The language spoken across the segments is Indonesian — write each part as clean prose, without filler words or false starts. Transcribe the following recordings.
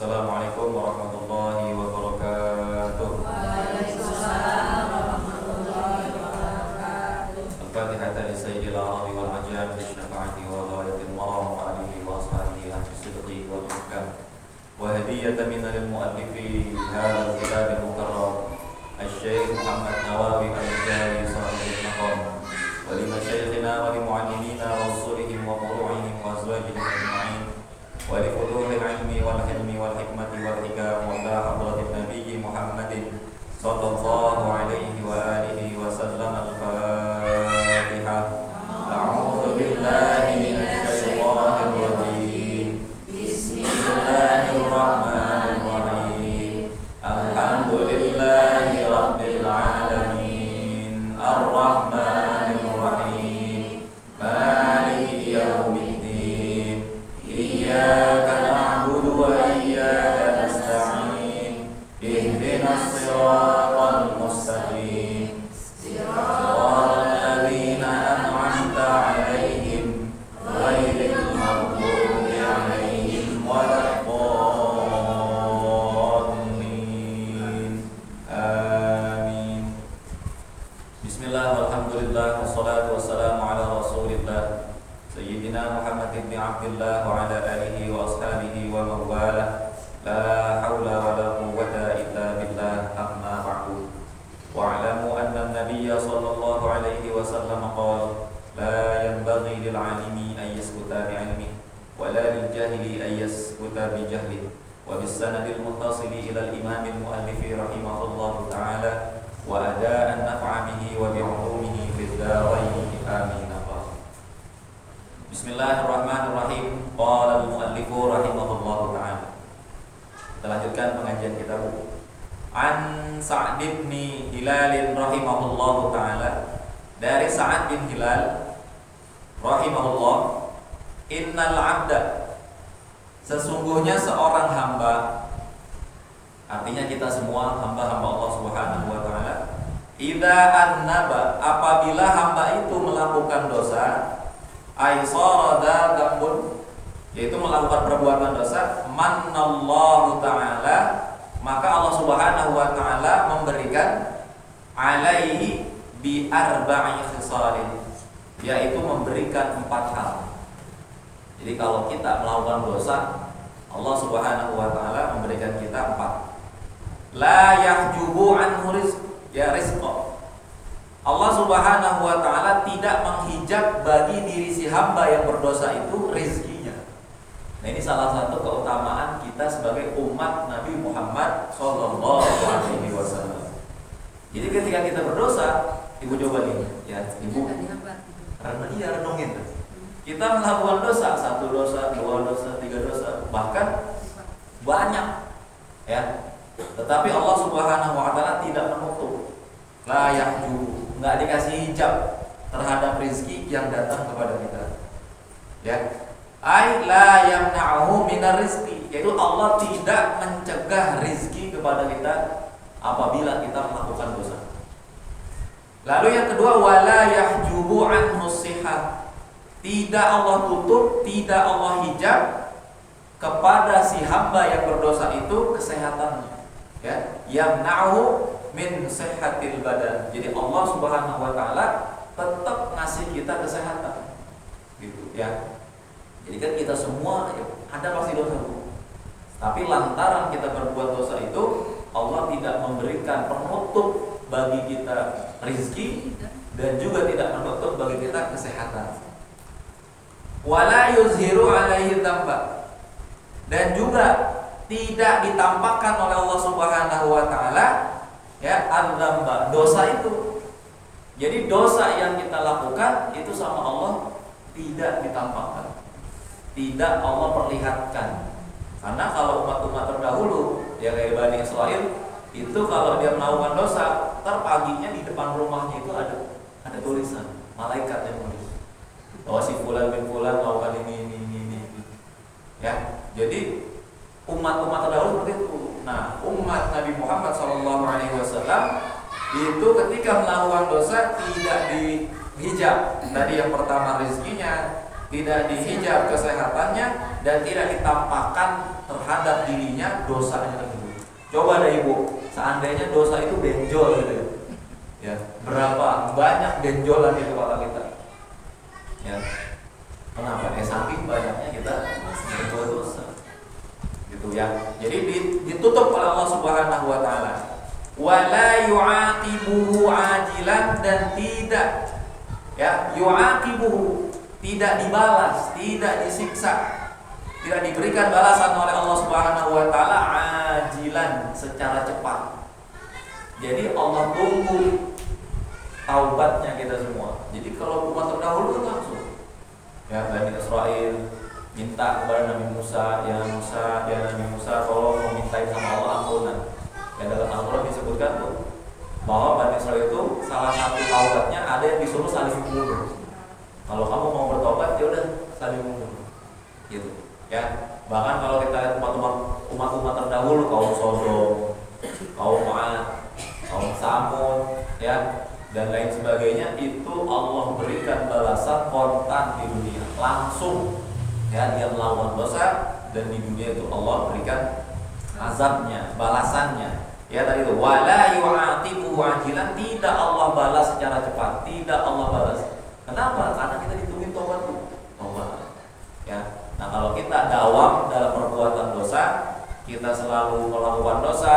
Assalamualaikum warahmatullahi wabarakatuh. Waalaikumsalam warahmatullahi wabarakatuh. Al-Fatihah li sayyidil arabi wal ajam bi syafaati wa ghayatil maram wa alihi wa ashabihi ahli sidqi wal ihkam. Wa hadiyatan min al-muallifi hadzal kitab al-mukarram Asy-Syaikh Muhammad Nawawi al-Jawi sahibul maqam wa li masyayikhina wa li muallimina wa usulihim wa furu'ihim wa azwajihim ajma'in wa li fuduhil ilmi wal hilmi wal hikmati wal hikam wa ila hadratin nabiyyi Muhammadin sallallahu alaihi wa alihi wa sallam. Al-Fatihah. A'udzu billahi minasy syaithanir rajim. Bismillahirrahmanirrahim. Alhamdulillahi rabbil alamin. Ar-Rahmanir Rahim. Maliki yaumiddin. Iyyaka na'budu wa iyyaka nasta'in. Ihdinas siratal mustaqim. Siratal ladzina an'amta 'alaihim ghairil maghdubi 'alaihim waladdallin. Amin. Bismillah walhamdulillah wassalatu wassalamu ala Rasulillah Sayyidina Muhammad ibn Abdullah wa ala alihi wa ashabihi wa mawalah. La hawla wa la quwwata illa billah. Amma ba'du. Wa'lamu anna an-nabiyya sallallahu alaihi wasallam qala la yanbaghi lil 'alimi an yaskuta bi 'ilmihi wa la lil jahili an yaskuta bi jahlihi. Wa bis sanadil muttasili ila al-imam al-muallif rahimahullahu ta'ala wa ada'an naf'a bihi wa bi 'ulumihi fid darain. Amin. Bismillahirrahmanirrahim. Qala al-muallif rahimahullahu ta'ala. Kita lanjutkan pengajian kita. An Sa'd bin Hilal rahimahullahu ta'ala, dari Sa'ad bin Hilal rahimahullah, innal 'abda, sesungguhnya seorang hamba, artinya kita semua hamba-hamba Allah Subhanahu wa taala, idza annaba, apabila hamba itu melakukan dosa, aisara dzambun, yaitu melakukan perbuatan dosa, mannallahu ta'ala, maka Allah Subhanahu wa ta'ala memberikan alaihi bi arba'i khisalin, yaitu memberikan 4 hal. Jadi kalau kita melakukan dosa, Allah Subhanahu wa ta'ala memberikan kita 4. La yahjubu anhu rizqa. Allah Subhanahu wa ta'ala tidak menghijab bagi diri si hamba yang berdosa itu rizkinya. Nah, ini salah satu keutamaan kita sebagai umat Nabi Muhammad sallallahu alaihi wasallam. Jadi ketika kita berdosa, ibu coba nih, ya, ibu renungin. Kita melakukan dosa, 1 dosa, 2 dosa, 3 dosa, bahkan banyak, ya. Tetapi Allah Subhanahu wa taala tidak menutup, la yahjubu, enggak dikasih hijab terhadap rezeki yang datang kepada kita. Ya. Ai la yamna'uhu minar rizqi, yaitu Allah tidak mencegah rizki kepada kita apabila kita melakukan dosa. Lalu yang kedua, wala yahjubu anhu sihah, tidak Allah tutup, tidak Allah hijab kepada si hamba yang berdosa itu kesehatannya, ya, yamna'uhu min sihhatil badan. Jadi Allah Subhanahu wa taala tetap ngasih kita kesehatan, gitu ya. Jadi kan kita semua ada pasti dosa, tapi lantaran kita berbuat dosa itu, Allah tidak memberikan penutup bagi kita rizki dan juga tidak menutup bagi kita kesehatan. Wala yuzhiru alaihi dzamba, dan juga tidak ditampakkan oleh Allah Subhanahu wa taala, ya, adzamba, dosa itu. Jadi dosa yang kita lakukan itu sama Allah tidak ditampakkan, tidak Allah perlihatkan. Karena kalau umat-umat terdahulu, ya kayak Bani Israil, itu kalau dia melakukan dosa, paginya di depan rumahnya itu ada tulisan, malaikat yang menulis bahwa si fulan bin fulan melakukan ini. Ya, jadi umat-umat terdahulu seperti itu. Nah, umat Nabi Muhammad SAW itu ketika melakukan dosa tidak dihijab. Tadi yang pertama rezekinya, tidak dihijab kesehatannya, dan tidak ditampakkan terhadap dirinya dosanya itu. Coba deh ibu, seandainya dosa itu benjol gitu ya, berapa banyak benjolan di kepala kita ya. Kenapa? Saking banyaknya kita berbuat dosa gitu ya. Jadi ditutup oleh Allah Subhanahu wa taala. Wala yu'aqibuhu ajilan, dan tidak ya, yu'aqibuhu, tidak dibalas, tidak disiksa, tidak diberikan balasan oleh Allah Subhanahu wa taala ajilan, secara cepat. Jadi Allah tunggu taubatnya kita semua. Jadi kalau umat terdahulu kan langsung ya, Bani Israil minta kepada Nabi Musa, ya Nabi Musa, tolong memintai sama Allah ampunan. Ya, dalam Al-Quran disebutkan tuh bahwa Bani Israil itu salah satu taubatnya ada yang disuruh saling membunuh. Kalau kamu mau bertobat, ya udah saling membunuh, gitu. Ya, bahkan kalau kita lihat umat-umat terdahulu, kaum Sodom, kaum Ad, kaum Samud, ya, dan lain sebagainya, itu Allah berikan balasan kontan di dunia, langsung ya, dia melakukan dosa, dan di dunia itu Allah berikan azabnya, balasannya. Ya tadi itu wala yu'aqibuhu ajilan, tidak Allah balas secara cepat, tidak Allah balas. Kenapa? Karena kita ditungguin tobat. Ya. Nah, kalau kita dawam dalam perbuatan dosa, kita selalu melakukan dosa,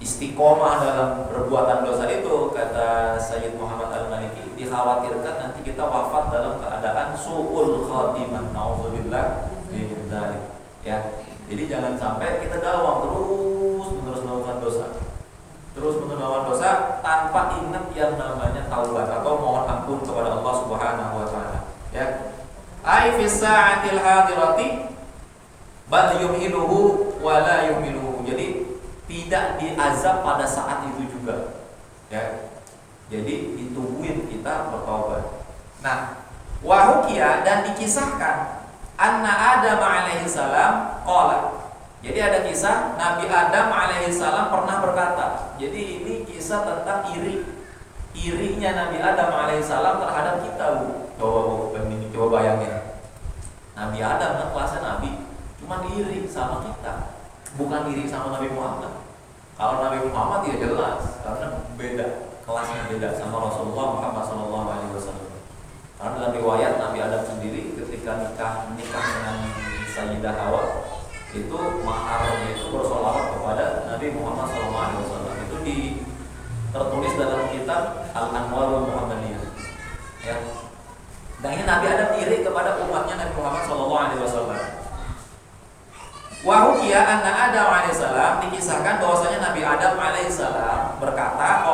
istiqomah dalam perbuatan dosa itu, kata Sayyid Muhammad Al-Maliki, dikhawatirkan nanti kita wafat dalam keadaan su'ul khatimah. Nauzubillah min dzalik. Ya. Jadi jangan sampai kita dawam terus melakukan dosa, tanpa ingat yang namanya taubat atau mohon ampun kepada Allah Subhanahu wa taala. Ya. Ai fi sa'atil hadirati bal yumhiluhu wa la yumhiluhu. Jadi tidak diazab pada saat itu juga. Ya. Jadi ditungguin kita bertaubat. Nah, wa hukiya, dan dikisahkan anna Adam alaihi salam qala. Jadi ada kisah Nabi Adam alaihi salam pernah berkata. Jadi ini kisah tentang irinya Nabi Adam alaihi salam terhadap kita, Bu. Coba bayangin. Nabi Adam kan kelasnya Nabi, cuma iri sama kita, bukan iri sama Nabi Muhammad. Kalau Nabi Muhammad ya jelas, karena beda, kelasnya beda sama Rasulullah Muhammad SAW. Karena dalam riwayat Nabi Adam sendiri ketika nikah dengan Sayyidah Hawa, itu maharnya itu bersolawat kepada Nabi Muhammad SAW. Itu tertulis dalam kitab Al-Anwarul Muhammadiyah. Ya. Dan ini Nabi Adam iri kepada umatnya Nabi Muhammad SAW. Wa hukiya anna Adam alaihissalam, dikisahkan bahwasanya Nabi Adam alaihissalam berkata,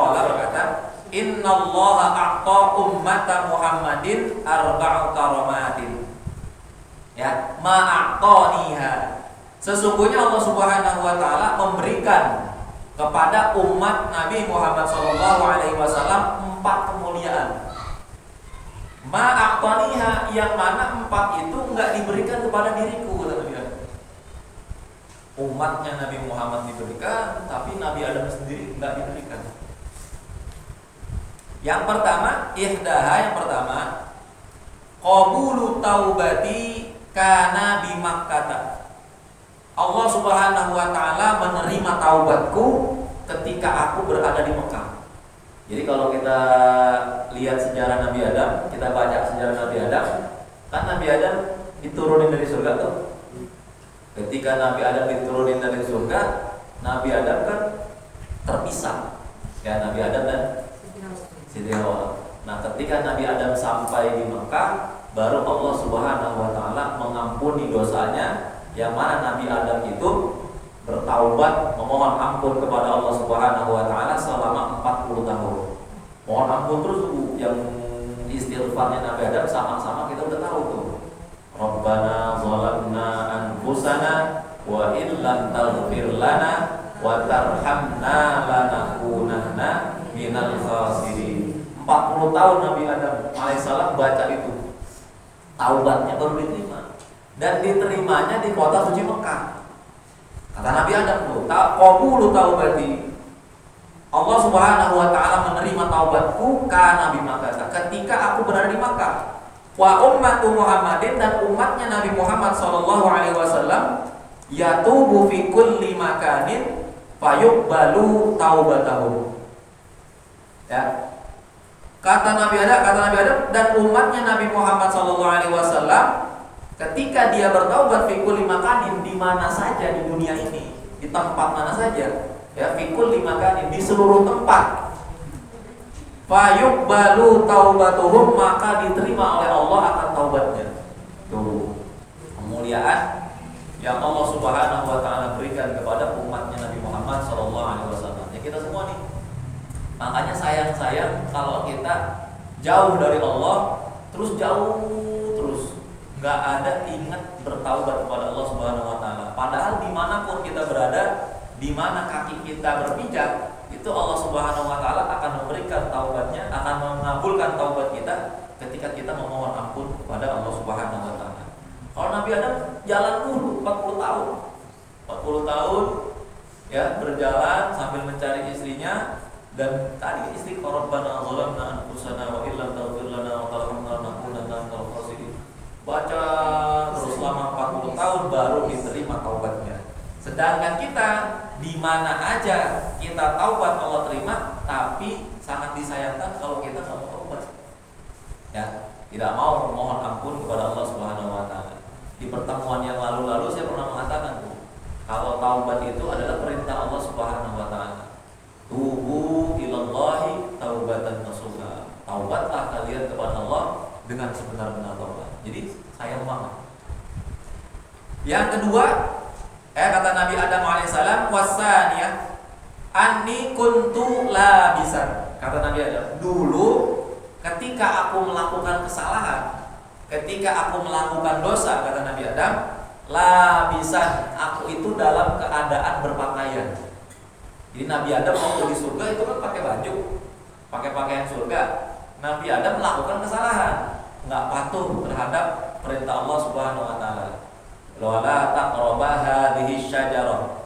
innallaha a'ta ummata Muhammadin arba'u karamatin. Ya, ma'a'taniha. Sesungguhnya Allah Subhanahu wa taala memberikan kepada umat Nabi Muhammad SAW 4 kemuliaan. Ma'a'taniha, yang mana 4 itu enggak diberikan kepada diriku, kata Nabi Adam. Umatnya Nabi Muhammad diberikan, tapi Nabi Adam sendiri enggak diberikan. Yang pertama, qabulu taubati kana bi Makkah. Allah Subhanahu wa taala menerima taubatku ketika aku berada di Mekah. Jadi kalau kita lihat sejarah Nabi Adam, kita baca sejarah Nabi Adam, kan Nabi Adam diturunin dari surga tuh. Ketika Nabi Adam diturunin dari surga, Nabi Adam kan terpisah. Ya, Nabi Adam dan Siti Hawa. Nah, ketika Nabi Adam sampai di Mekah, baru Allah Subhanahu wa taala mengampuni dosanya, yang mana Nabi Adam itu bertaubat, memohon ampun kepada Allah Subhanahu wa taala selama 40 tahun. Mohon ampun terus, yang istighfarnya Nabi Adam sama-sama kita udah tahu tuh. Rabbana zalamna anfusana wa in lam taghfir lana wa tarhamna lanakunanna minal khasirin. 40 tahun Nabi Adam alaihissalam baca itu. Taubatnya baru diterima. Dan diterimanya di kota suci Mekah. Kata Nabi Adam tuh, qabulu taubati. Allah Subhanahu wa taala menerima taubatku kana bi Makkah, ketika aku berada di Makkah. Wa ummatu Muhammadin, dan umatnya Nabi Muhammad sallallahu alaihi wasallam yatubu fi kulli makanin fayuqbalu taubatahum. Ya. Kata Nabi Adam dan umatnya Nabi Muhammad SAW, ketika dia bertaubat fi kulli makanin, di mana saja di dunia ini, di tempat mana saja, ya, fi kulli makanin, di seluruh tempat, fayuqbalu taubatuhum, maka diterima oleh Allah akan taubatnya. Tuh, kemuliaan yang Allah Subhanahu wa taala berikan kepada umatnya Nabi Muhammad SAW. Ya, kita semua nih. Makanya sayang kalau kita jauh dari Allah, terus nggak ada ingat bertaubat kepada Allah Subhanahu wa taala. Padahal dimanapun kita berada, di mana kaki kita berpijak, itu Allah Subhanahu wa taala akan memberikan taubatnya, akan mengabulkan taubat kita ketika kita memohon ampun kepada Allah Subhanahu wa taala. Kalau Nabi Adam jalan dulu 40 tahun. 40 tahun ya, berjalan sambil mencari istrinya, dan tadi istighfar, Rabbana zalamna anfusana wa illam taghfir lana wa tarhamna lanakunanna minal khasirin. Baca terus selama 40 tahun baru diterima taubatnya. Sedangkan kita di mana aja kita taubat Allah terima, tapi sangat disayangkan kalau kita nggak mau taubat. Ya, tidak mau memohon ampun kepada Allah Subhanahu wa taala. Di pertemuan yang lalu-lalu saya pernah mengatakan tuh, kalau taubat itu adalah perintah Allah Subhanahu wa taala. Tubu ilallahi taubatan nasuha. Taubatlah kalian kepada Allah dengan sebenar-benar taubat. Jadi sayang banget. Yang kedua, kata Nabi Adam alaihissalam, wasaniyah anni kuntu labisan. Kata Nabi Adam, dulu ketika aku melakukan kesalahan, ketika aku melakukan dosa, kata Nabi Adam, labisan, aku itu dalam keadaan berpakaian. Jadi Nabi Adam waktu di surga itu kan pakai baju, pakai pakaian surga. Nabi Adam melakukan kesalahan, nggak patuh terhadap perintah Allah Subhanahu wa taala. Wala taqraba hadhihi syajarah.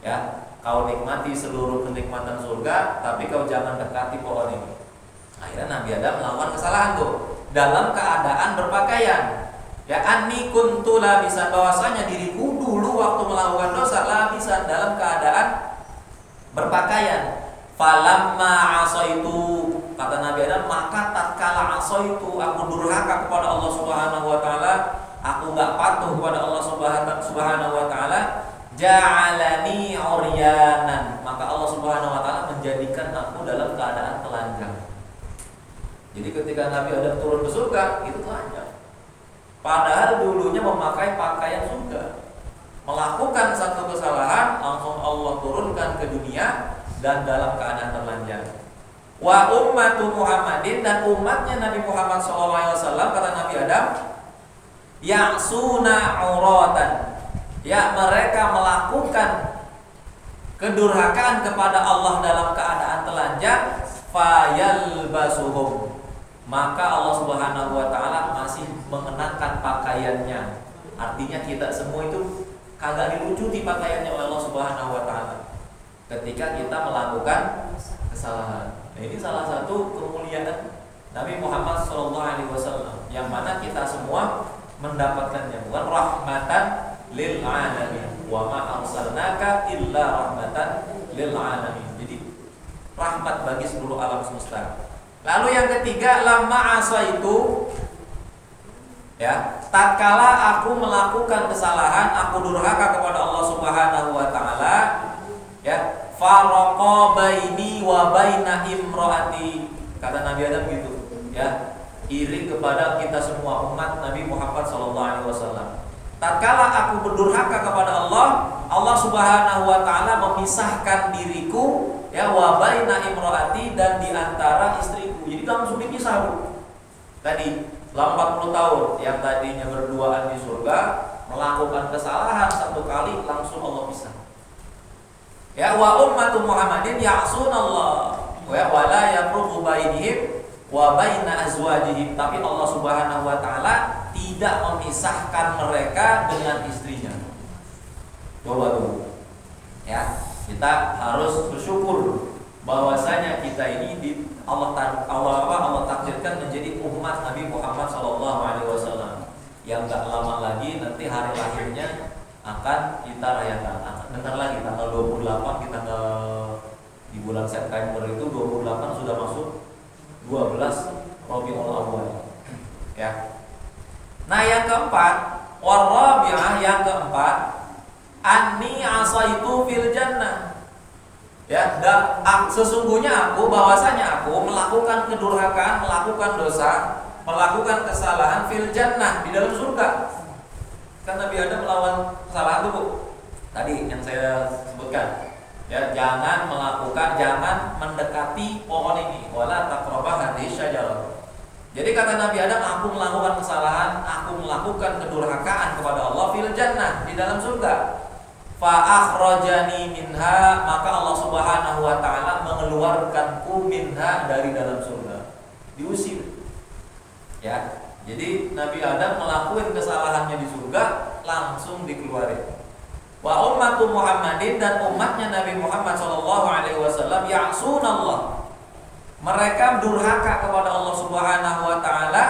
Ya, kau nikmati seluruh kenikmatan surga, tapi kau jangan dekati pohon ini. Akhirnya Nabi Adam melakukan kesalahan tuh dalam keadaan berpakaian. Ya, anni kuntu labisan, bahwasanya diriku dulu waktu melakukan dosa labisan, dalam keadaan berpakaian. Falamma asaitu, kata Nabi Adam, maka tatkala asaitu, aku durhaka kepada Allah Subhanahu wa taala, aku enggak patuh kepada Allah Subhanahu wa taala, ja'alani uryanan, maka Allah Subhanahu wa taala menjadikan aku dalam keadaan telanjang. Jadi ketika Nabi Adam turun ke surga, itu telanjang. Padahal dulunya memakai pakaian surga. Melakukan satu kesalahan, langsung Allah turunkan ke dunia dan dalam keadaan telanjang. Wa ummatu Muhammadin, dan umatnya Nabi Muhammad SAW, kata Nabi Adam, ya'suna uratan, ya, mereka melakukan kedurhakaan kepada Allah dalam keadaan telanjang, fayalbasuhum, maka Allah Subhanahu wa taala masih mengenakan pakaiannya. Artinya kita semua itu kagak dilucuti pakaiannya oleh Allah Subhanahu wa taala ketika kita melakukan kesalahan. Nah, ini salah satu kemuliaan Nabi Muhammad SAW, yang mana kita semua mendapatkannya, bukan rahmatan lil alamin, wa ma arsalnaka illa rahmatan lil alamin. Jadi rahmat bagi seluruh alam semesta. Lalu yang ketiga, lamma asaitu, ya, tatkala aku melakukan kesalahan, aku durhaka kepada Allah Subhanahu wa taala, ya, faraqa baini wa baina imraati, kata Nabi Adam gitu, ya, iri kepada kita semua umat Nabi Muhammad SAW. Tatkala aku berdurhaka kepada Allah, Allah Subhanahu wa taala memisahkan diriku, ya, wa baina imraati, dan di antara istriku. Jadi langsung dipisah, Bu. Tadi selama 40 tahun yang tadinya berduaan di surga, melakukan kesalahan satu kali, langsung Allah pisah. Ya, wa ummatu Muhammadin ya'sunallah wa la yafruqu bainihim wa baina azwajihim, tapi Allah Subhanahu wa taala tidak memisahkan mereka dengan istrinya. Coba tuh. Ya, kita harus bersyukur bahwasanya kita ini Allah takdirkan menjadi umat Nabi Muhammad SAW, yang gak lama lagi nanti hari lahirnya akan kita rayakan. Bentar lagi tanggal 28 kita di bulan September itu 28 sudah masuk 12 Rabiul Awal. Ya. Nah, yang keempat, warabi'ah, yang keempat, anni asaitu fil jannah. Ya, sesungguhnya bahwasanya aku melakukan kedurhakaan, melakukan dosa, melakukan kesalahan fil jannah, di dalam surga. Kan Nabi Adam melawan kesalahan itu, tadi yang saya sebutkan. Ya, jangan mendekati pohon ini, wala taqrabah hadhihi syajarah. Jadi kata Nabi Adam, aku melakukan kesalahan, aku melakukan kedurhakaan kepada Allah fil jannah, di dalam surga. Fa akhrajani minha, maka Allah Subhanahu wa taala mengeluarkanku minha, dari dalam surga. Diusir. Ya. Jadi Nabi Adam melakukan kesalahannya di surga, langsung dikeluarin. Wa ummatu Muhammadin, dan umatnya Nabi Muhammad SAW, ya'sunallah, mereka durhaka kepada Allah Subhanahu wa taala,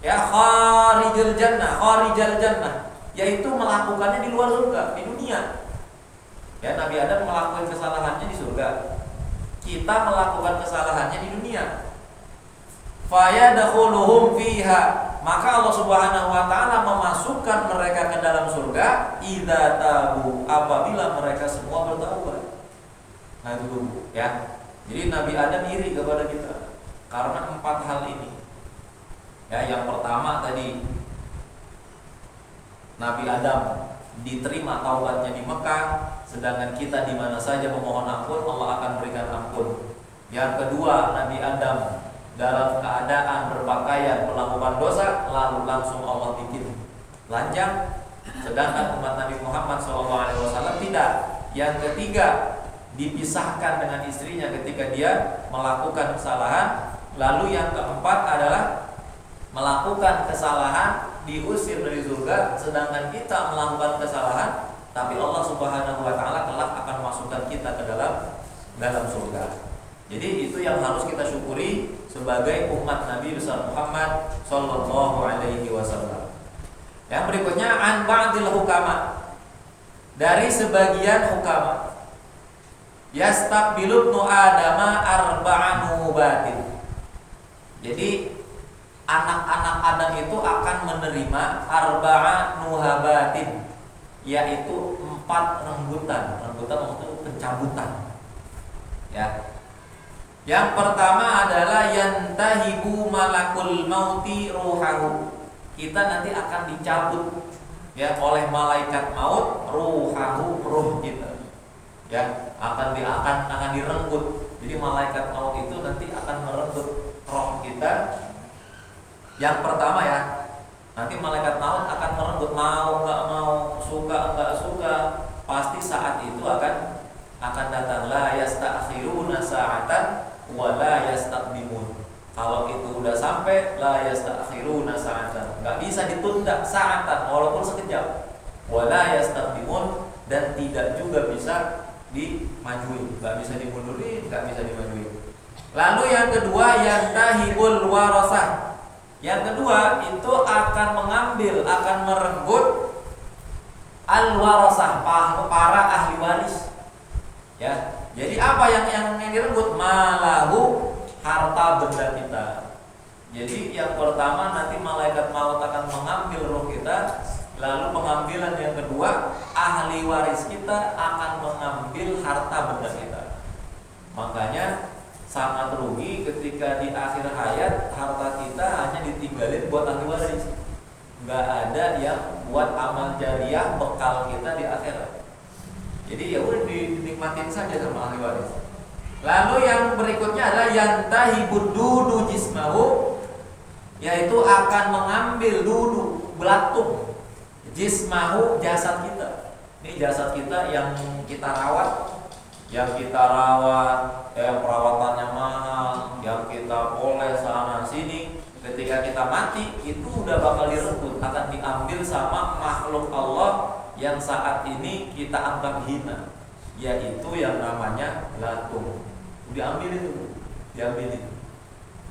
ya, kharijal jannah, yaitu melakukannya di luar surga, di dunia. Ya, Nabi Adam melakukan kesalahannya di surga, kita melakukan kesalahannya di dunia. Fayadkhuluhum fiha, maka Allah Subhanahu wa taala memasukkan mereka ke dalam surga idza tabu, apabila mereka semua bertaubat. Nah, itu dulu, ya. Jadi Nabi Adam iri kepada kita karena 4 hal ini. Ya, yang pertama tadi, Nabi Adam diterima taubatnya di Mekah, sedangkan kita di mana saja memohon ampun, Allah akan berikan ampun. Yang kedua, Nabi Adam dalam keadaan berpakaian melakukan dosa, lalu langsung Allah bikin lanjang, sedangkan umat Nabi Muhammad SAW tidak. Yang ketiga, dipisahkan dengan istrinya ketika dia melakukan kesalahan. Lalu yang keempat adalah melakukan kesalahan, diusir dari surga, sedangkan kita melakukan kesalahan, tapi Allah Subhanahu wa taala kelak akan masukkan kita ke dalam surga. Jadi itu yang harus kita syukuri sebagai umat Nabi besar Muhammad sallallahu alaihi wasallam. Yang berikutnya, an ba'dil hukama, dari sebagian hukama, yastaqbilu ibnu adama arba'an nubatin. Jadi anak-anak Adam itu akan menerima arba'an nuhabatin, yaitu 4 rembutan. Rembutan itu pencabutan. Ya. Yang pertama adalah yantahibu malakul mauti ruhahu. Kita nanti akan dicabut, ya, oleh malaikat maut ruhahu, ruh kita. Ya, akan direnggut. Jadi malaikat maut itu nanti akan merenggut roh kita. Yang pertama, ya, nanti malaikat maut akan merenggut, mau nggak mau, suka nggak suka, pasti saat itu akan datang. La yasta'khiruna sa'atan wa la yastaqdimun. Kalau itu udah sampai, la yasta'khiruna sa'atan, nggak bisa ditunda sa'atan walaupun sekejap. Wa la yastaqdimun, dan tidak juga bisa dimajuin, nggak bisa dimundurin, nggak bisa dimajuin. Lalu yang kedua, yantahibul warasah. Yang kedua itu akan mengambil, akan merenggut al-warasah, para ahli waris. Ya, jadi apa yang direnggut? Malahu, harta benda kita. Jadi yang pertama, nanti malaikat maut akan mengambil roh kita. Lalu pengambilan yang kedua, ahli waris kita akan mengambil harta benda kita. Makanya sangat rugi ketika di akhir hayat harta kita hanya ditinggalin buat ahli waris, nggak ada yang buat amal jariah bekal kita di akhirat. Jadi ya udah dinikmatin saja sama ahli waris. Lalu yang berikutnya adalah yantahibud dudu jismahu, yaitu akan mengambil dudu, belatung, jismahu, jasad kita. Ini jasad kita yang kita rawat, yang perawatannya mahal, yang kita oleh sana sini. Ketika kita mati, itu udah bakal direnggut, akan diambil sama makhluk Allah yang saat ini kita anggap hina, yaitu yang namanya belatung. Diambilin.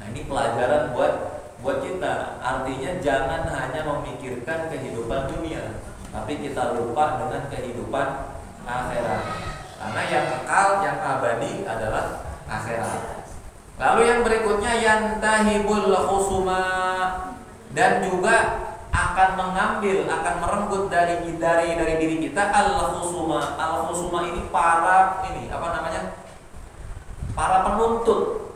Nah, ini pelajaran buat kita. Artinya jangan hanya memikirkan kehidupan dunia, tapi kita lupa dengan kehidupan akhirat. Karena yang kekal, yang abadi adalah akhirat. Lalu yang berikutnya yantahibul khusuma, dan juga akan mengambil, akan merenggut dari diri kita al-khusuma. Al-khusuma ini para para penuntut,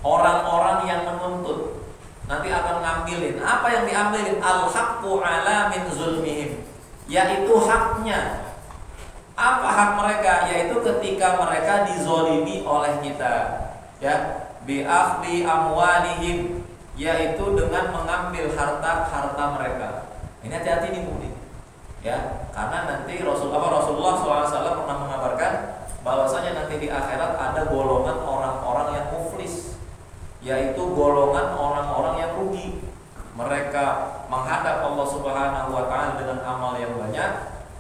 orang-orang yang menuntut. Nanti akan ngambilin. Apa yang diambilin? Al-haqqu ala min zulmihim, yaitu haknya. Apa hak mereka? Yaitu ketika mereka dizolimi oleh kita, ya, bi akhli amwalihim, yaitu dengan mengambil harta mereka. Ini hati-hati nih Bu, ya, karena nanti Rasulullah SAW pernah mengabarkan bahwasanya nanti di akhirat ada golongan orang-orang yang muflis, yaitu golongan orang-orang yang rugi. Mereka menghadap Allah Subhanahu wa taala dengan amal yang banyak,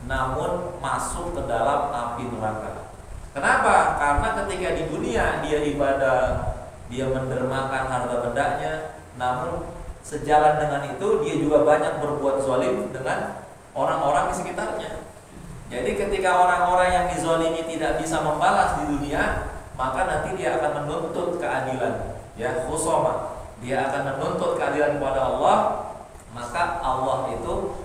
namun masuk ke dalam api neraka. Kenapa? Karena ketika di dunia dia ibadah, dia mendermakan harta bendanya, namun sejalan dengan itu dia juga banyak berbuat zalim dengan orang-orang di sekitarnya. Jadi ketika orang-orang yang dizalimi tidak bisa membalas di dunia, maka nanti dia akan menuntut keadilan, ya, khusama. Dia akan menuntut keadilan kepada Allah, maka Allah itu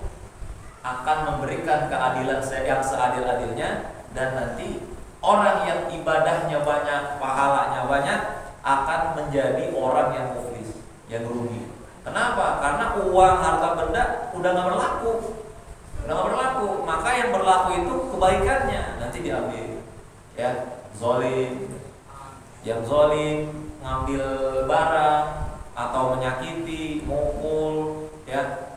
akan memberikan keadilan yang seadil-adilnya, dan nanti orang yang ibadahnya banyak, pahalanya banyak, akan menjadi orang yang muflis, yang rugi. Kenapa? Karena uang harta benda udah nggak berlaku. Maka yang berlaku itu kebaikannya nanti diambil, ya, yang zolim ngambil barang atau menyakiti, mukul, ya.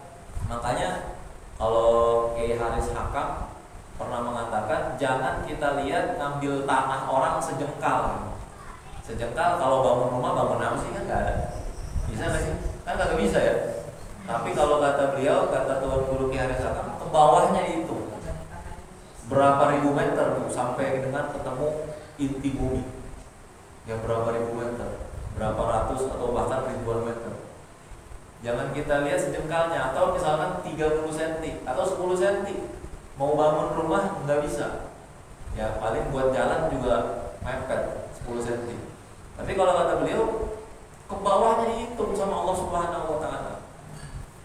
Makanya kalau Kiai Haris Hakam pernah mengatakan, jangan kita lihat ngambil tanah orang sejengkal. Kalau bangun rumah, bangun apa sih, kan nggak ada. Bisa nggak sih? Kan nggak bisa ya. Tapi kalau kata beliau, kata Tuan Guru Kiai Haris Hakam, ke bawahnya itu berapa ribu meter tuh sampai dengan ketemu inti bumi. Ya, berapa ribu meter, berapa ratus atau bahkan ribuan meter. Jangan kita lihat sejengkalnya, atau misalkan 30 cm atau 10 cm. Mau bangun rumah nggak bisa. Ya, paling buat jalan juga mepet 10 cm. Tapi kalau kata beliau, ke bawahnya dihitung sama Allah Subhanahu wa taala.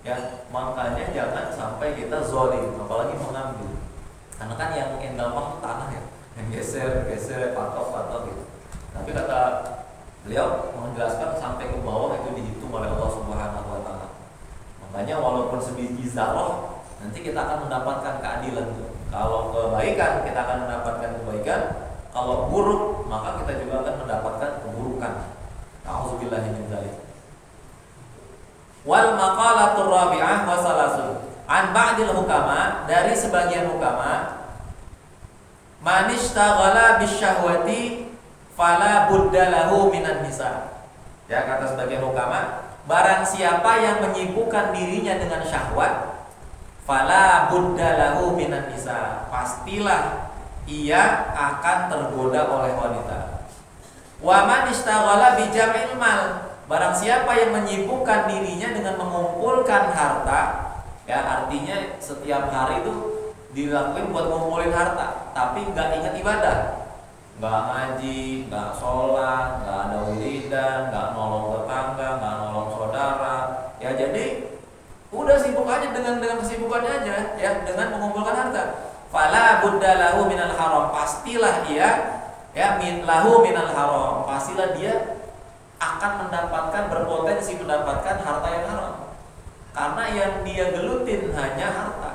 Ya, makanya jangan sampai kita zalim, apalagi mengambil. Karena kan yang gampang tanah ya, yang geser, patok gitu. Tapi kata beliau menjelaskan sampai ke bawah itu dihitung oleh Allah Subhanahu wa taala. Makanya walaupun sebiji zarah, nanti kita akan mendapatkan keadilan. Kalau kebaikan, kita akan mendapatkan kebaikan. Kalau buruk, maka kita juga akan mendapatkan keburukan. A'udzubillahi min dzalik. Wal maqalatur rabi'ah wa salasun. An ba'dil hukama, dari sebagian hukama, man ishtaghala bisyahwati fala budda lahu minan nisa. Ya, kata sebagian hukama, barang siapa yang menyibukkan dirinya dengan syahwat, fala budda lahu minan nisa, pastilah ia akan tergoda oleh wanita. Wa man ishtaghala bi jam'il mal, barang siapa yang menyibukkan dirinya dengan mengumpulkan harta, ya, artinya setiap hari itu dilakuin buat ngumpulin harta, tapi nggak ingat ibadah, nggak ngaji, nggak sholat, nggak ada wiridan, nggak nolong tetangga, nggak nolong saudara, ya. Jadi udah sibuk aja dengan kesibukannya aja, ya, dengan mengumpulkan harta. Fala budda lahu minal haram, pastilah ia, ya, lahu minal haram, pastilah dia akan mendapatkan, berpotensi mendapatkan harta yang haram. Karena yang dia gelutin hanya harta.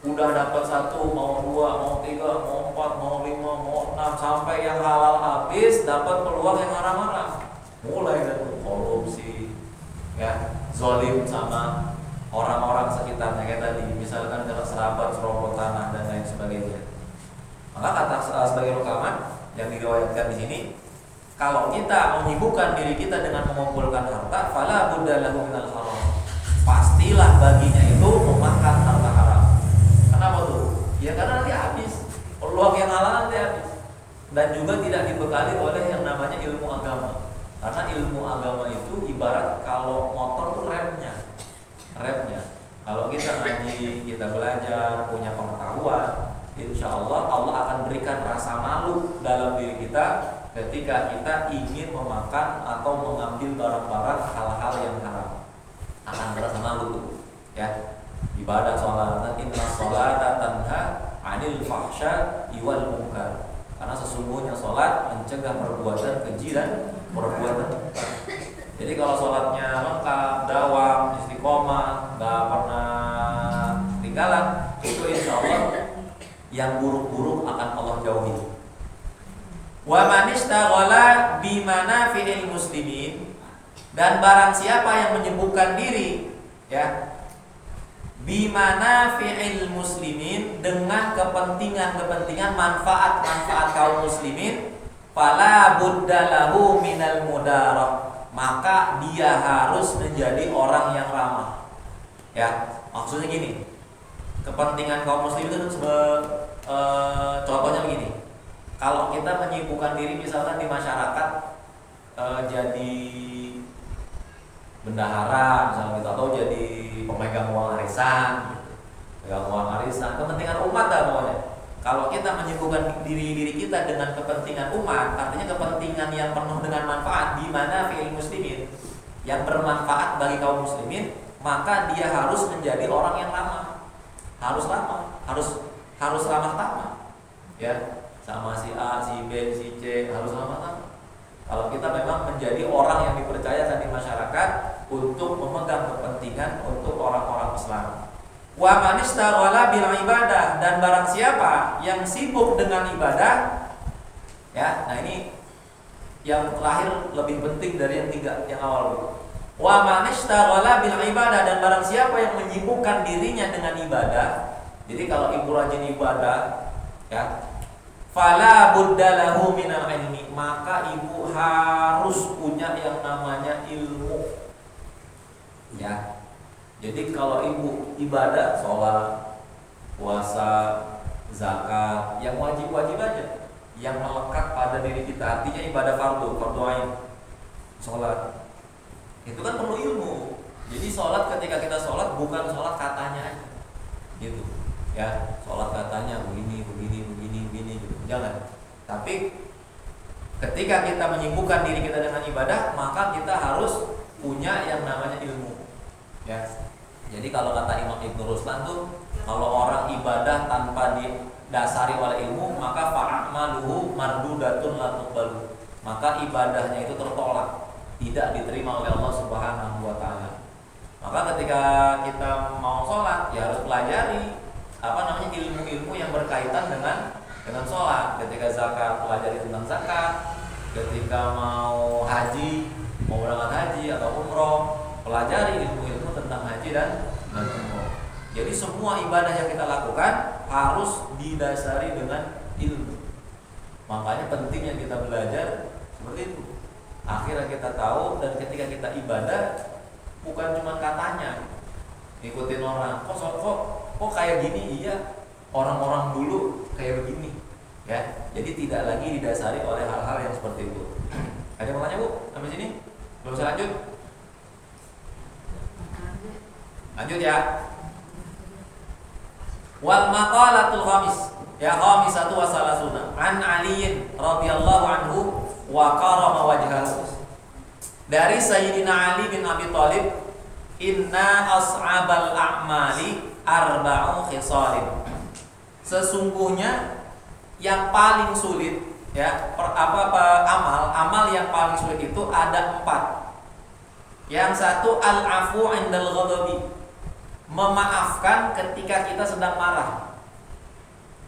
Udah dapat 1, mau 2, mau 3, mau 4, mau 5, mau 6, sampai yang halal habis, dapat peluang yang haram-haram. Mulai dari korupsi, ya, zalim sama orang-orang sekitarnya kayak tadi, misalkan dengan serabat, serobot tanah dan lain sebagainya. Maka kata sebagian ulama yang diriwayatkan di sini, kalau kita menyibukkan diri kita dengan mengumpulkan harta, fala budda lahu minal haram, pastilah baginya itu memakan harta haram. Kenapa tuh? Ya karena nanti habis, peluang yang halal nanti habis. Dan juga tidak dibekali oleh yang namanya ilmu agama. Karena ilmu agama itu ibarat kalau motor tuh remnya. Kalau kita ngaji, kita belajar, punya pengetahuan, insya Allah Allah akan berikan rasa malu dalam diri kita ketika kita ingin memakan atau mengambil barang-barang hal-hal yang haram. Akan merasa malu, ya. Ibadah sholat, inna sholata tanha 'anil fahsya'i wal munkar. Karena sesungguhnya sholat mencegah perbuatan keji dan perbuatan munkar. Jadi kalau sholatnya lengkap, dawam, istiqomah, nggak pernah tinggalan, itu insya Allah yang buruk-buruk akan Allah jauhi. Wa man ishtaghala bimanafi'il muslimin, dan barang siapa yang menyibukkan diri, ya, bimanafi'il muslimin, dengan kepentingan-kepentingan manfaat-manfaat kaum muslimin, fala budda lahu minal mudarah, maka dia harus menjadi orang yang ramah. Ya, maksudnya gini, kepentingan kaum muslimin itu contohnya begini. Kalau kita menyibukkan diri misalkan di masyarakat jadi bendahara misalnya gitu, atau jadi pemegang uang arisan, kepentingan umat dah pokoknya. Kalau kita menyibukkan diri kita dengan kepentingan umat, artinya kepentingan yang penuh dengan manfaat, di mana fi'il muslimin, yang bermanfaat bagi kaum muslimin, maka dia harus menjadi orang yang ramah. Harus ramah, harus ramah tamah. Ya, sama si A, si B, si C, harus ramah tamah. Kalau kita memang menjadi orang yang dipercayakan di masyarakat untuk memegang kepentingan untuk orang-orang Islam. Wa man ishtaghala bil ibadah, dan barang siapa yang sibuk dengan ibadah, ya, nah ini yang terakhir lebih penting dari yang tiga, yang awal. Wa man ishtaghala bil ibadah, dan barang siapa yang menyibukkan dirinya dengan ibadah. Jadi kalau ibu rajin ibadah, ya, fala budda lahu minal ilmi, maka ibu harus punya yang namanya ilmu. Ya. Jadi kalau ibu ibadah, sholat, puasa, zakat, yang wajib-wajib aja, yang melekat pada diri kita, artinya ibadah fardu ain, sholat, itu kan perlu ilmu. Jadi sholat, ketika kita sholat bukan sholat katanya aja, gitu, ya, sholat katanya begini, gitu, jangan. Tapi ketika kita menyibukkan diri kita dengan ibadah, maka kita harus punya yang namanya ilmu, ya. Jadi kalau kata Imam Ibnu Ruslan tuh, kalau orang ibadah tanpa didasari oleh ilmu, maka fa'amaluhu mardudatun la tuqbalu, maka ibadahnya itu tertolak, tidak diterima oleh Allah Subhanahu wa taala. Maka ketika kita mau sholat, ya harus pelajari ilmu-ilmu yang berkaitan dengan sholat. Ketika zakat, pelajari tentang zakat. Ketika mau haji, mau berangkat haji atau umroh, pelajari ilmu-ilmu tentang haji dan umroh. Jadi semua ibadah yang kita lakukan harus didasari dengan ilmu. Makanya pentingnya kita belajar seperti itu. Akhirnya kita tahu, dan ketika kita ibadah bukan cuma katanya, ngikutin orang. Kok kayak gini? Iya, orang-orang dulu kayak begini, ya. Jadi tidak lagi didasari oleh hal-hal yang seperti itu. Ada yang mau tanya, Bu? Sampai sini? Belum bisa lanjut? Lanjut ya. Wal maqalatul khamis, ya, khamisatu wa salasuna, an Ali radhiyallahu anhu wa karama wajhahu. Dari Sayyidina Ali bin Abi Thalib, inna as'abal a'mali arba'u khisalin. Sesungguhnya yang paling sulit, ya, amal yang paling sulit itu ada 4. Yang satu al-afu 'indal ghadabi, memaafkan ketika kita sedang marah.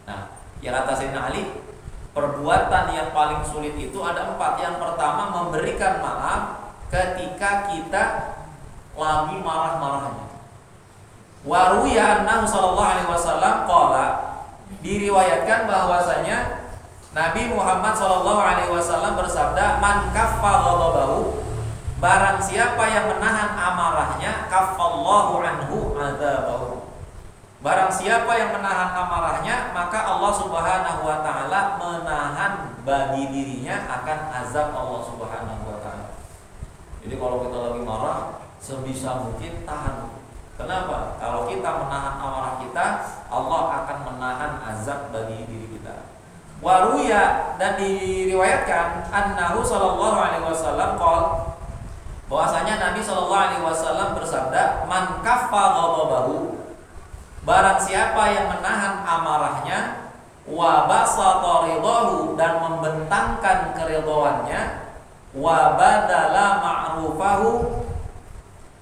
Nah, yang kata Sayyidina Ali, perbuatan yang paling sulit itu ada 4. Yang pertama, memberikan maaf ketika kita lagi marah-marahnya. Wa ruwiya annahu sallallahu alaihi wasallam qala, diriwayatkan bahwasanya Nabi Muhammad sallallahu alaihi wasallam bersabda, man kaffa ghadabahu, barang siapa yang menahan amarahnya, kaffallahu anhu adzabahu. Barang siapa yang menahan amarahnya, maka Allah Subhanahu wa taala menahan bagi dirinya akan azab Allah Subhanahu wa taala. Jadi kalau kita lagi marah, sebisa mungkin tahan. Kenapa? Kalau kita menahan amarah kita, Allah akan menahan azab bagi diri kita. Waruya, dan diriwayatkan annahu sallallahu alaihi wasallam qol, bahwasanya Nabi sallallahu alaihi wasallam bersabda, man kaffa ghadabahu, barang siapa yang menahan amarahnya, wa basata ridahu, dan membentangkan keridhoannya, wa badala ma'rufahu,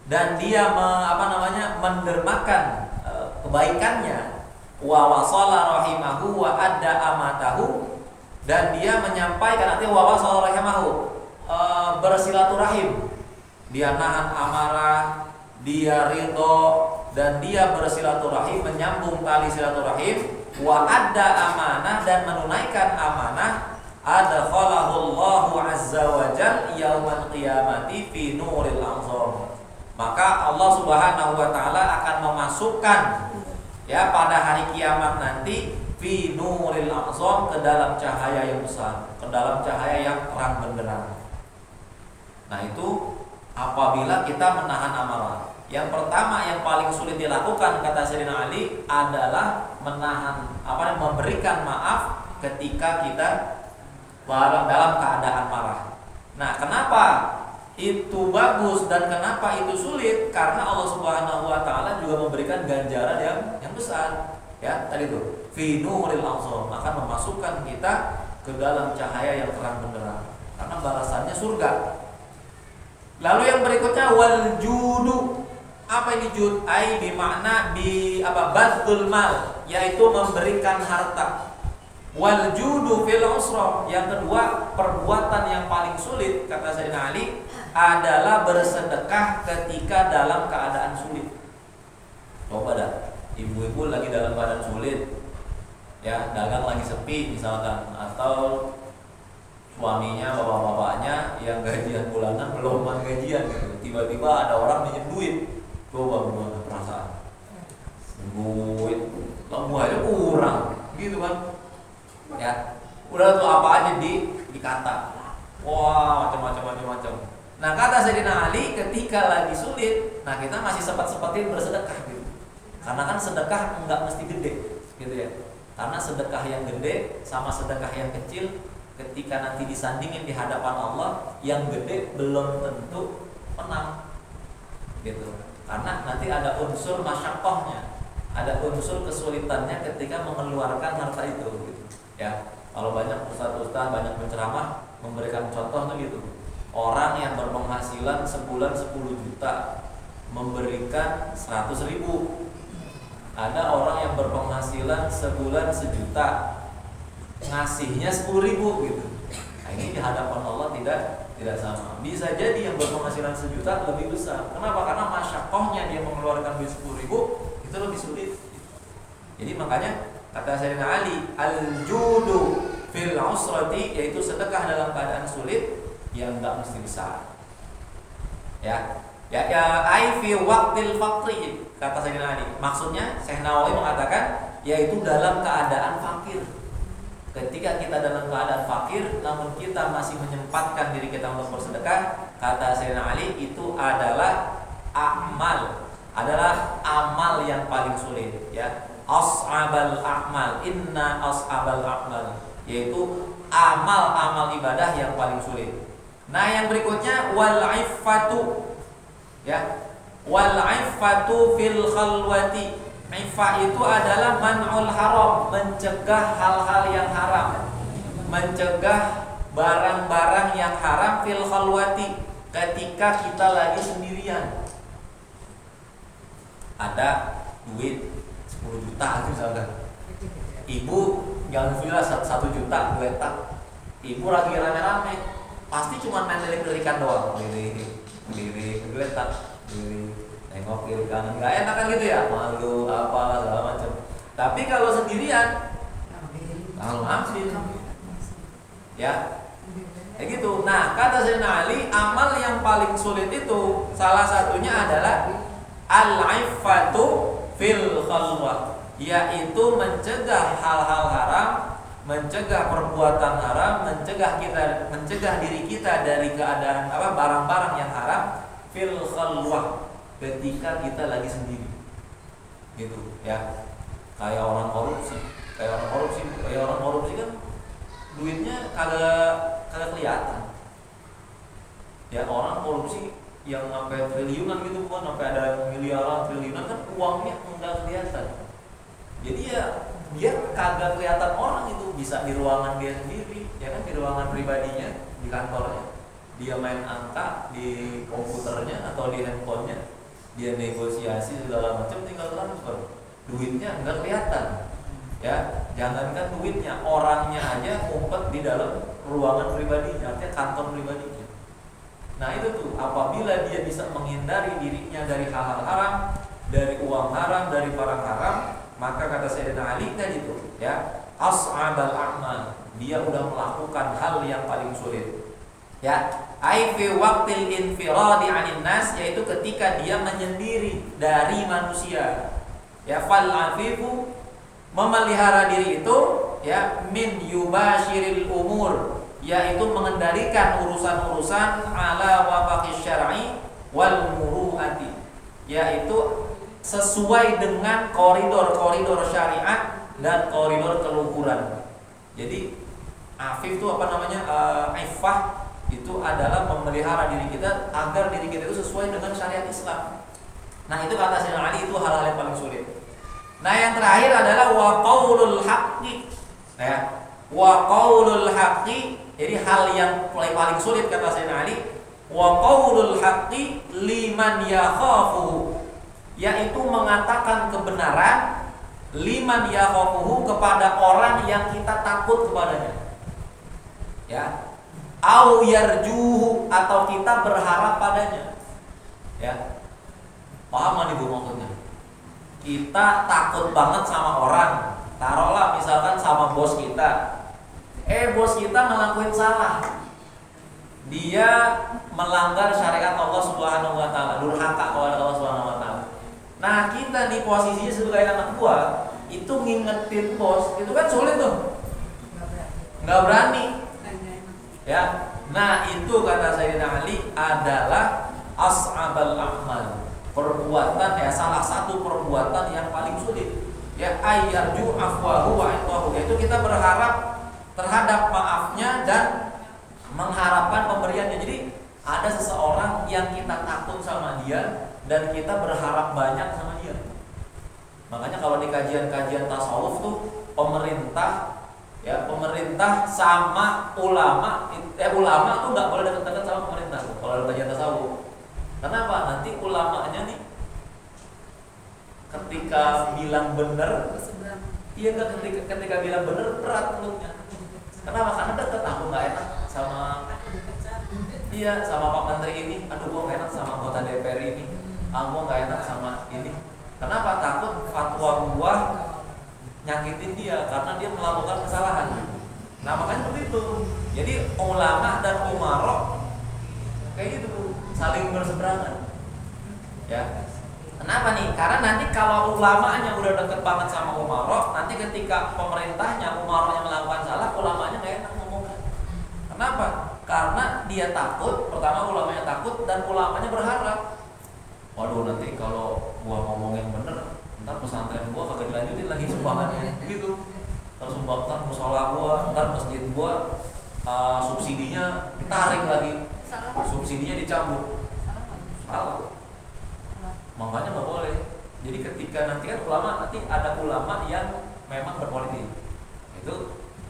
dan dia mendermakan kebaikannya, wa wasala rahimahu wa adda amatahu, dan dia menyampaikan, artinya wa wasala rahimahu, bersilaturahim, dia nahan amarah, dia ridho, dan dia bersilaturahim, menyambung tali silaturahim, wa adda amanah, dan menunaikan amanah, adkhalahu Allahu azza wa jalla yaumal qiyamati fi nuril azam, maka Allah Subhanahu wa taala akan memasukkan pada hari kiamat nanti fi nuril azam, ke dalam cahaya yang besar, ke dalam cahaya yang terang benderang. Nah, itu apabila kita menahan amarah. Yang pertama yang paling sulit dilakukan, kata Sayyidina Ali, adalah memberikan maaf ketika kita dalam keadaan marah. Nah, kenapa itu bagus dan kenapa itu sulit? Karena Allah Subhanahu wa taala juga memberikan ganjaran yang besar. Ya, tadi itu fi nuril azam, akan memasukkan kita ke dalam cahaya yang terang benderang, karena balasannya surga. Lalu yang berikutnya wal judu. Apa ini jud? Ai bermakna badul mal, yaitu memberikan harta. Wal judu fil usra, yang kedua, perbuatan yang paling sulit, kata Sayyidina Ali, adalah bersedekah ketika dalam keadaan sulit. Coba dah, ibu-ibu lagi dalam keadaan sulit, ya, dagang lagi sepi misalkan, atau suaminya, bapak-bapaknya yang gajian bulanan belum gajian gitu. Tiba-tiba ada orang minjem duit. Coba gimana perasaan? Duit lembu aja kurang, gitu kan? Ya, udah tuh apa aja dikata. Wah, macam-macam. Nah, kata Sayyidina Ali, ketika lagi sulit, nah kita masih sempat-sempatin bersedekah gitu. Karena kan sedekah enggak mesti gede, gitu ya. Karena sedekah yang gede sama sedekah yang kecil, ketika nanti disandingin di hadapan Allah, yang gede belum tentu menang, gitu. Karena nanti ada unsur masyaqqahnya, ada unsur kesulitannya ketika mengeluarkan harta itu, gitu. Ya, kalau banyak ustaz-ustaz banyak penceramah memberikan contoh tuh gitu. Orang yang berpenghasilan sebulan 10 juta memberikan 100.000. Ada orang yang berpenghasilan sebulan 1 juta ngasihnya 10.000 gitu. Nah, ini di hadapan Allah tidak sama. Bisa jadi yang berpenghasilan 1 juta lebih besar. Kenapa? Karena masyaqqahnya dia mengeluarkan duit 10.000 itu lebih sulit. Jadi makanya kata Sayyidina Ali, al-judu fil usrati, yaitu sedekah dalam keadaan sulit, yang enggak mesti besar. Ya ai fi waqtil faqri, kata Sayyidina Ali. Maksudnya Syekh Nawawi mengatakan yaitu dalam keadaan fakir. Ketika kita dalam keadaan fakir namun kita masih menyempatkan diri kita untuk bersedekah, kata Sayyidina Ali, itu adalah amal yang paling sulit, ya. As'abal a'mal, inna as'abal a'mal, yaitu amal ibadah yang paling sulit. Nah, yang berikutnya wal iffatu, ya. Wal iffatu fil khalwati. Iffah itu adalah man'ul haram, mencegah hal-hal yang haram, mencegah barang-barang yang haram fil khalwati, ketika kita lagi sendirian. Ada duit 10 juta misalkan, ibu jangan villa 1 juta geletak, ibu lagi rame-rame, pasti cuma main lirik-lirikan doang, lirik geletak, tengok kiri kanan, nggak enak kan gitu ya, malu apalah segala macam. Tapi kalau sendirian, kalau ambil, ya, kayak gitu. Nah, kata Sayyidina Ali, amal yang paling sulit itu salah satunya adalah al-iffatu fil khalwah, yaitu mencegah hal-hal haram, mencegah perbuatan haram, mencegah diri kita dari keadaan barang-barang yang haram fil khalwah, ketika kita lagi sendiri. gitu ya. Kayak orang korupsi kan duitnya kagak kelihatan. Ya orang korupsi yang sampai triliunan gitu, bukan sampai ada miliaran triliunan, kan uangnya nggak kelihatan. Jadi ya dia kagak kelihatan orang itu, bisa di ruangan dia sendiri, ya kan, di ruangan pribadinya, di kantornya. Dia main angka di komputernya atau di handphonenya, dia negosiasi segala macam, tinggal transfer. Duitnya nggak kelihatan. Ya, jangankan duitnya, orangnya aja ngumpet di dalam ruangan pribadinya, artinya kantor pribadinya. Nah itu tuh, apabila dia bisa menghindari dirinya dari hal-hal haram, dari uang haram, dari barang haram, maka kata Sayyidina Ali kan gitu, ya, as'abal a'mal, dia udah melakukan hal yang paling sulit. Ya, ai fi waqtil infiradi 'anil nas, yaitu ketika dia menyendiri dari manusia. Ya, fal afifu, memelihara diri itu, ya, min yubashiril umur, yaitu mengendalikan urusan-urusan ala wafaqis syar'i wal muru'ati, yaitu sesuai dengan koridor-koridor syariat dan koridor keluhuran. Jadi afif itu apa namanya? Iffah itu adalah memelihara diri kita agar diri kita itu sesuai dengan syariat Islam. Nah itu kata Sayyidina Ali, itu hal-hal yang paling sulit. Nah yang terakhir adalah wa qaulul haqqi. Ya, wa qaulul haqqi, jadi hal yang paling sulit kata Sayyidina Ali, wa qaulul haqqi liman yakhafuhu, yaitu mengatakan kebenaran, liman yakhafuhu, kepada orang yang kita takut kepadanya. Ya, au yarjuhu, atau kita berharap padanya. Ya, paham nggak nih Bu maksudnya? Kita takut banget sama orang, taruhlah misalkan sama bos kita. Bos kita ngelakuin salah, dia melanggar syariat Allah Subhanahu wa taala, durhaka kepada Allah Subhanahu wa taala. Nah, kita di posisinya sebagai anak buah, itu ngingetin bos, itu kan sulit tuh. Nggak berani. Ya. Nah, itu kata Sayyidina Ali adalah as'abal a'mal. Perbuatan, ya, salah satu perbuatan yang paling sulit. Ya, ayyarju afwahu wa itahu, yaitu kita berharap terhadap maafnya dan mengharapkan pemberiannya. Jadi ada seseorang yang kita takut sama dia dan kita berharap banyak sama dia. Makanya kalau di kajian-kajian tasawuf tuh pemerintah sama ulama tuh nggak boleh dekat-dekat sama pemerintah tuh, kalau ada kajian tasawuf. Kenapa? Nanti ulamanya nih ketika bilang benar, iya nggak, ketika bilang benar berat mulutnya. Kenapa? Karena dekat, aku nggak enak sama sama Pak Menteri ini, aduh gua nggak enak sama anggota DPR ini, gua nggak enak sama ini. Kenapa? Takut fatwa gua nyakitin dia karena dia melakukan kesalahan. Nah makanya seperti itu. Jadi ulama dan umaro kayak gitu, saling berseberangan. Ya. Kenapa nih? Karena nanti kalau ulamanya udah deket banget sama umaro, nanti ketika pemerintahnya, umaronya melakukan salah, ulamanya nggak enak ngomongnya. Kenapa? Karena dia takut, pertama ulamanya takut, dan ulamanya berharap, waduh nanti kalau gua ngomong yang bener, ntar pesantren gua kagak dilanjutin lagi sumbangannya, gitu. Terus sumbangkan musola gua, ntar masjid gua subsidinya ditarik lagi, subsidinya dicabut. Salah. Makanya nggak boleh. Jadi ketika nanti kan ulama, nanti ada ulama yang memang berpolitik, itu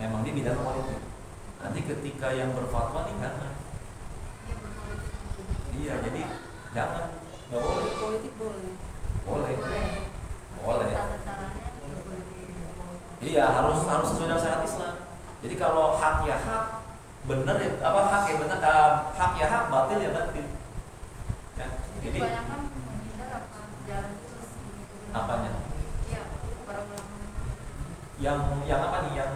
memang di bidang politik. Nanti ketika yang berfatwa nih jangan. Iya, jadi jangan, nggak boleh. Politik boleh. Boleh. Iya, harus sesuai dengan syariat Islam. Jadi kalau hak ya hak, benar ya hak ya benar, hak ya hak, batil ya batil. Ya, jadi apanya? Ya, para ulama. Yang apa nih? Yang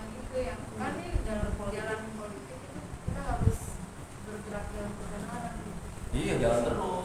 itu yang kan ini jalan politik itu kita harus bergerak dalam kebenaran. Iya, jalan terus.